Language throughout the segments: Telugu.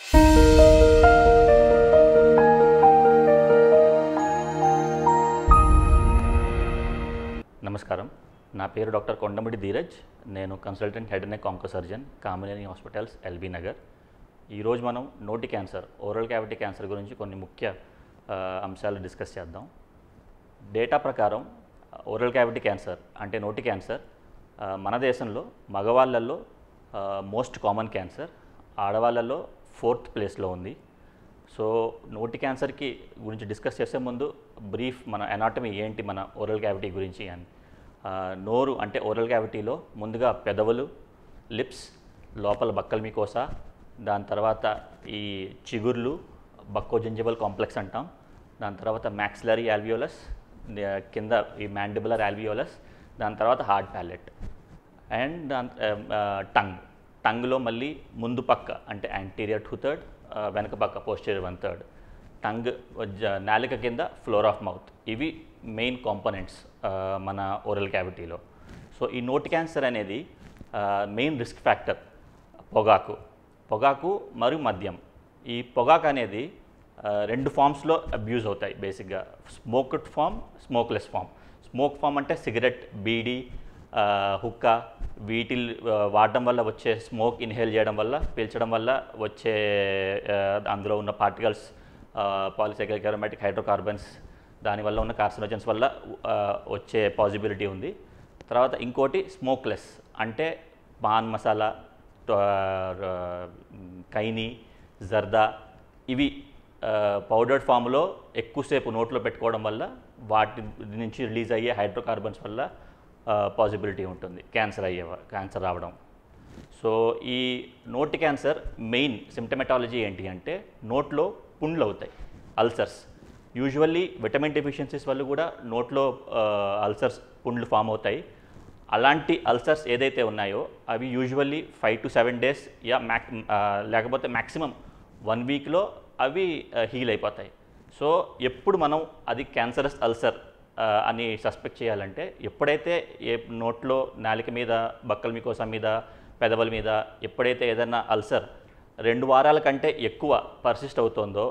నమస్కారం, నా పేరు డాక్టర్ కొండమిడి ధీరజ్. నేను consultant head and neck onco surgeon, Kamineni hospitals, LB Nagar. ఈరోజు మనం నోటి క్యాన్సర్, ఓరల్ క్యావిటీ క్యాన్సర్ గురించి కొన్ని ముఖ్య అంశాలు డిస్కస్ చేద్దాం. డేటా ప్రకారం ఓరల్ క్యావిటీ క్యాన్సర్ అంటే నోటి క్యాన్సర్ మన దేశంలో మగవాళ్ళల్లో మోస్ట్ కామన్ క్యాన్సర్, ఆడవాళ్ళల్లో 4th ప్లేస్లో ఉంది. సో నోటి క్యాన్సర్కి గురించి డిస్కస్ చేసే ముందు బ్రీఫ్ మన ఎనాటమీ ఏంటి, మన ఓరల్ క్యావిటీ గురించి అని. నోరు అంటే ఓరల్ క్యావిటీలో ముందుగా పెదవులు, లిప్స్, లోపల బక్కల్ మీకోసా, దాని తర్వాత ఈ చిగుర్లు, బక్కోజింజివల్ కాంప్లెక్స్ అంటాం, దాని తర్వాత మ్యాక్సిలరీ ఆల్వియోలస్, కింద ఈ మ్యాండిబులర్ ఆల్వియోలస్, దాని తర్వాత హార్డ్ ప్యాలెట్ అండ్ దాని టంగ్లో మళ్ళీ ముందు పక్క అంటే యాంటీరియర్ 2/3, వెనక పక్క పోస్టీరియర్ 1/3, టంగ్ నాలిక కింద ఫ్లోర్ ఆఫ్ మౌత్. ఇవి మెయిన్ కాంపోనెంట్స్ మన ఓరల్ క్యావిటీలో. సో ఈ నోటి క్యాన్సర్ అనేది మెయిన్ రిస్క్ ఫ్యాక్టర్ పొగాకు మరియు మద్యం. ఈ పొగాకు అనేది 2 ఫామ్స్లో అబ్యూజ్ అవుతాయి బేసిక్గా, smoked form, smokeless form. Smoke form అంటే సిగరెట్, బీడీ, హుక్కా, వీటి వాడడం వల్ల వచ్చే స్మోక్ ఇన్హేల్ చేయడం వల్ల, పీల్చడం వల్ల వచ్చే అందులో ఉన్న పార్టికల్స్, పాలిసైక్లిక్ అరోమాటిక్ హైడ్రోకార్బన్స్, దానివల్ల ఉన్న కార్సినోజన్స్ వల్ల వచ్చే పాసిబిలిటీ ఉంది. తర్వాత ఇంకోటి స్మోక్లెస్ అంటే పాన్ మసాలా, కైని, జర్దా, ఇవి పౌడర్డ్ ఫామ్లో ఎక్కువసేపు నోట్లో పెట్టుకోవడం వల్ల వాటి నుంచి రిలీజ్ అయ్యే హైడ్రోకార్బన్స్ వల్ల పాసిబిలిటీ ఉంటుంది క్యాన్సర్ రావడం. సో ఈ నోటి క్యాన్సర్ మెయిన్ సిమ్టమెటాలజీ ఏంటి అంటే నోట్లో పుండ్లు అవుతాయి, అల్సర్స్. యూజువల్లీ విటమిన్ డెఫిషియన్సీస్ వల్ల కూడా నోట్లో అల్సర్స్, పుండ్లు ఫామ్ అవుతాయి. అలాంటి అల్సర్స్ ఏదైతే ఉన్నాయో అవి యూజువల్లీ 5 to 7 days లేకపోతే మ్యాక్సిమం 1 weekలో అవి హీల్ అయిపోతాయి. సో ఎప్పుడు మనం అది క్యాన్సరస్ అల్సర్ అని సస్పెక్ట్ చేయాలంటే ఎప్పుడైతే నోట్లో, నాలిక మీద, బక్కల మీకోసా మీద, పెదవుల మీద ఎప్పుడైతే ఏదైనా అల్సర్ 2 వారాల కంటే ఎక్కువ పర్సిస్ట్ అవుతుందో,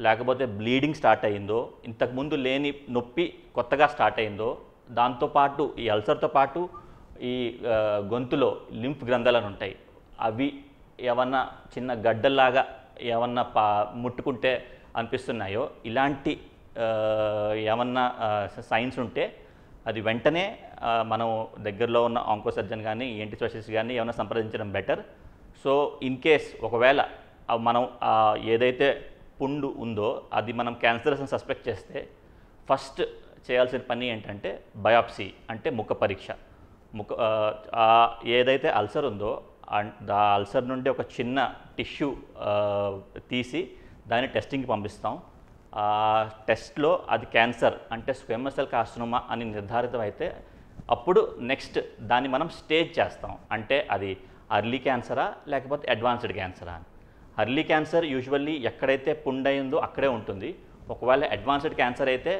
లేకపోతే బ్లీడింగ్ స్టార్ట్ అయ్యిందో, ఇంతకుముందు లేని నొప్పి కొత్తగా స్టార్ట్ అయిందో, దాంతోపాటు ఈ అల్సర్తో పాటు ఈ గొంతులో లింఫ్ గ్రంథాలను ఉంటాయి, అవి ఏమన్నా చిన్న గడ్డల్లాగా ఏమన్నా ముట్టుకుంటే అనిపిస్తున్నాయో, ఇలాంటి ఏమన్నా సైన్స్ ఉంటే అది వెంటనే మనం దగ్గరలో ఉన్న ఆంకో సర్జన్ కానీ, ఈఎన్టీ స్పెషలిస్ట్ కానీ ఏమైనా సంప్రదించడం బెటర్. సో ఇన్ కేస్ ఒకవేళ మనం ఏదైతే పుండు ఉందో అది మనం క్యాన్సరస్ అని సస్పెక్ట్ చేస్తే ఫస్ట్ చేయాల్సిన పని ఏంటంటే బయాప్సీ అంటే ముఖ పరీక్ష. ఏదైతే అల్సర్ ఉందో ఆ అల్సర్ నుండి ఒక చిన్న టిష్యూ తీసి దాన్ని టెస్టింగ్కి పంపిస్తాం. ఆ టెస్ట్లో అది క్యాన్సర్ అంటే స్క్వెమస్ సెల్ కార్సినోమా అని నిర్ధారితం అయితే అప్పుడు నెక్స్ట్ దాన్ని మనం స్టేజ్ చేస్తాం. అంటే అది అర్లీ క్యాన్సరా లేకపోతే అడ్వాన్స్డ్ క్యాన్సరా అని. అర్లీ క్యాన్సర్ యూజువల్లీ ఎక్కడైతే పుండ్ అయిందో అక్కడే ఉంటుంది. ఒకవేళ అడ్వాన్స్డ్ క్యాన్సర్ అయితే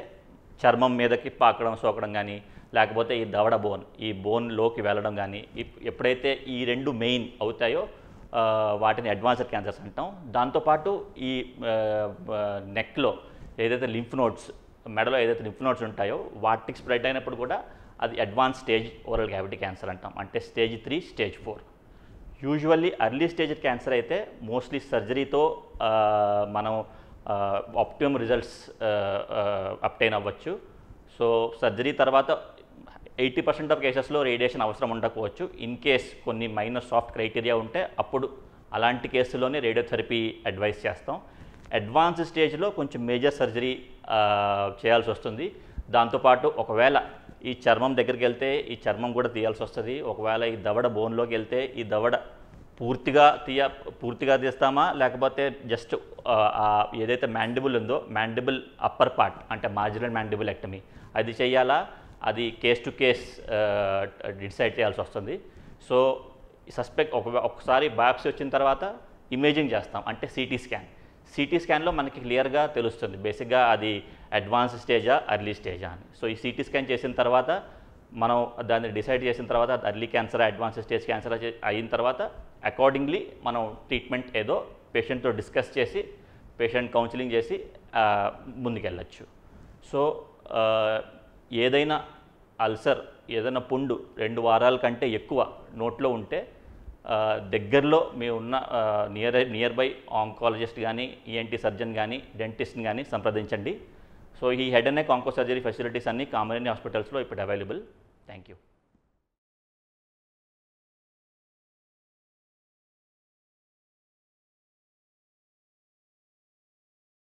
చర్మం మీదకి పాకడం, సోకడం కానీ, లేకపోతే ఈ దవడ ఈ బోన్లోకి వెళ్ళడం కానీ, ఎప్పుడైతే ఈ 2 మెయిన్ అవుతాయో వాటిని అడ్వాన్స్డ్ క్యాన్సర్స్ అంటాం. దాంతోపాటు ఈ నెక్లో ఏదైతే లింఫ్ నోడ్స్, మెడలో ఏదైతే లింఫ్ నోడ్స్ ఉంటాయో వాటికి స్ప్రెడ్ అయినప్పుడు కూడా అది advance stage oral cavity cancer అంటాం, అంటే stage 3, stage 4. Usually early stage cancer అయితే మోస్ట్లీ సర్జరీతో మనం ఆప్టిమమ్ రిజల్ట్స్ అప్టైన్ అవ్వచ్చు. సో సర్జరీ తర్వాత 80% ఆఫ్ కేసెస్లో రేడియేషన్ అవసరం ఉండకపోవచ్చు. ఇన్ కేస్ కొన్ని మైనర్ సాఫ్ట్ క్రైటీరియా ఉంటే అప్పుడు అలాంటి కేసులోనే రేడియోథెరపీ అడ్వైస్ చేస్తాం. అడ్వాన్స్ స్టేజ్లో కొంచెం మేజర్ సర్జరీ చేయాల్సి వస్తుంది. దాంతోపాటు ఒకవేళ ఈ చర్మం దగ్గరికి వెళ్తే ఈ చర్మం కూడా తీయాల్సి వస్తుంది. ఒకవేళ ఈ దవడ బోన్లోకి వెళ్తే ఈ దవడ పూర్తిగా తీస్తామా, లేకపోతే జస్ట్ ఏదైతే మ్యాండిబుల్ ఉందో మ్యాండిబుల్ అప్పర్ పార్ట్ అంటే మార్జినల్ మ్యాండిబులెక్టమీ అది చేయాలా, అది కేస్ టు కేస్ డిసైడ్ చేయాల్సి వస్తుంది. సో ఒకసారి బయాప్సీ వచ్చిన తర్వాత ఇమేజింగ్ చేస్తాం, అంటే సిటీ స్కాన్లో మనకి క్లియర్గా తెలుస్తుంది బేసిక్గా అది అడ్వాన్స్ స్టేజా అర్లీ స్టేజా అని. సో ఈ సిటీ స్కాన్ చేసిన తర్వాత మనం దాన్ని డిసైడ్ చేసిన తర్వాత early cancer, advance stage cancer అయిన తర్వాత అకార్డింగ్లీ మనం ట్రీట్మెంట్ ఏదో పేషెంట్తో డిస్కస్ చేసి పేషెంట్ కౌన్సిలింగ్ చేసి ముందుకెళ్ళచ్చు. సో ఏదైనా అల్సర్, ఏదైనా పుండు 2 వారాల కంటే ఎక్కువ నోట్లో ఉంటే దగ్గరలో మీ ఉన్న నియర్ బై ఆంకాలజిస్ట్ కానీ, ఈఎన్టీ సర్జన్ కానీ, డెంటిస్ట్ని కానీ సంప్రదించండి. సో ఈ head and neck onco surgery facilities అన్నీ కామినేని హాస్పిటల్స్లో ఇప్పుడు అవైలబుల్. Thank you.